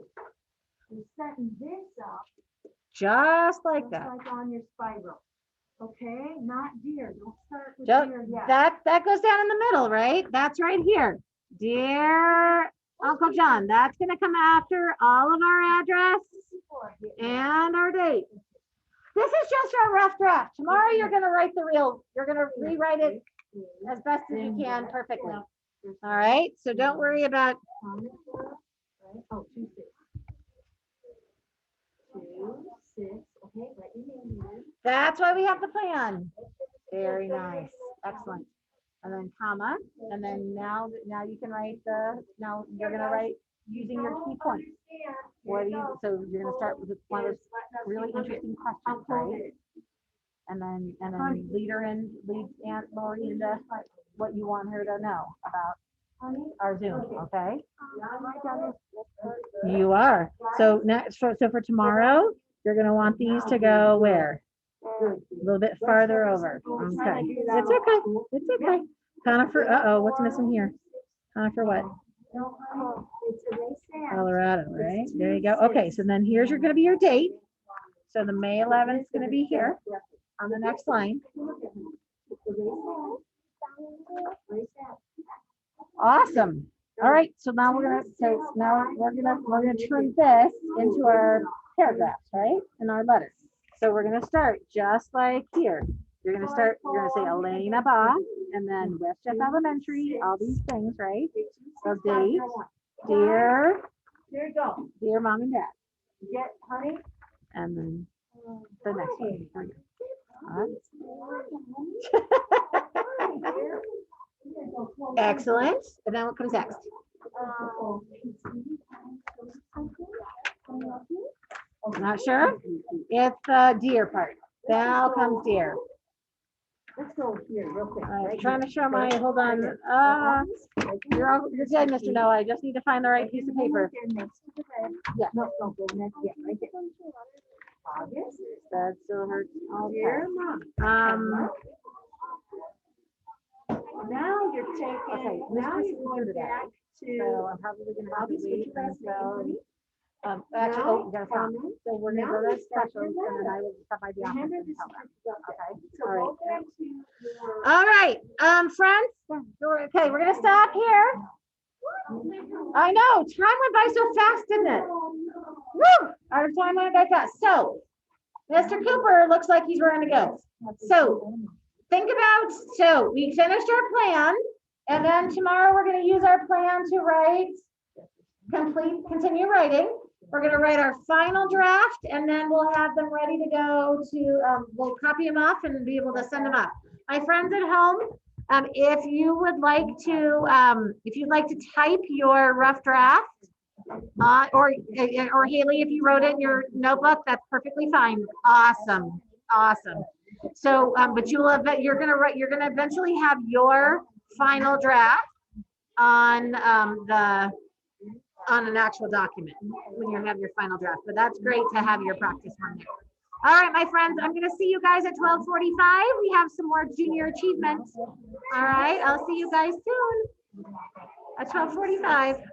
You're setting this up Just like just that. like on your spiral. Okay, not deer. Don't start with Just deer yet. that goes down in the middle, right? That's right here. Dear Uncle John, that's gonna come after all of our address and our date. This is just our rough draft. Tomorrow you're gonna write you're gonna rewrite it as best as you can perfectly. All right, so don't worry about, Oh, 2, 6. 2, 6. Okay, write your name in. that's why we have the plan. Very nice, excellent. And then comma, and then now you can write now you're gonna write using your key points. What do you, so you're gonna start with one of those really interesting questions, right? And then lead Aunt Lori into what you want her to know about our Zoom, okay? You are. So next, so for tomorrow, you're gonna want these to go where? A little bit farther over. Okay. It's okay. It's okay. Conifer, what's missing here? Conifer what? Colorado, right? There you go. Okay, so then here's gonna be your date. So the May 11th is gonna be here on the next line. Awesome. All right, so now we're gonna turn this into our paragraphs, right? In our letter. So we're gonna start just like here. You're gonna say Elena Ba, and then West Jeff Elementary, all these things, right? So date, dear Here you go. Mom and Dad, Get, honey. and then the next one. Excellent. And then what comes next? Not sure? It's the deer part. Now comes deer. Let's go here real quick. I'm trying to show hold on. You're good, Mr. Noah. I just need to find the right piece of paper. Yeah. No, go next. Yeah, right there. August. That still hurts. Dear Mom. Now you're taking, Okay, now let's you're going do that. back So to I'm probably gonna have to leave and spell. Actually, oh, you gotta stop. Comment. So we're gonna go to specials and then I will stop by the office Remember and this tell is them. stuff. Okay, So all right. go back to your. All right, friends, okay, we're gonna stop here. I know, time went by so fast, didn't it? Woo, our time went by fast. So, Mr. Cooper looks like he's ready to go. So, so we finished our plan, and then tomorrow we're gonna use our plan to write, continue writing. We're gonna write our final draft, and then we'll have them ready to go to, we'll copy them off and be able to send them up. My friends at home, if you would like to, if you'd like to type your rough draft, or Haley, if you wrote it in your notebook, that's perfectly fine. Awesome, awesome. So, but you're gonna eventually have your final draft on on an actual document when you have your final draft. But that's great to have your practice one there. All right, my friends, I'm gonna see you guys at 12:45. We have some more junior achievements. All right, I'll see you guys soon at 12:45.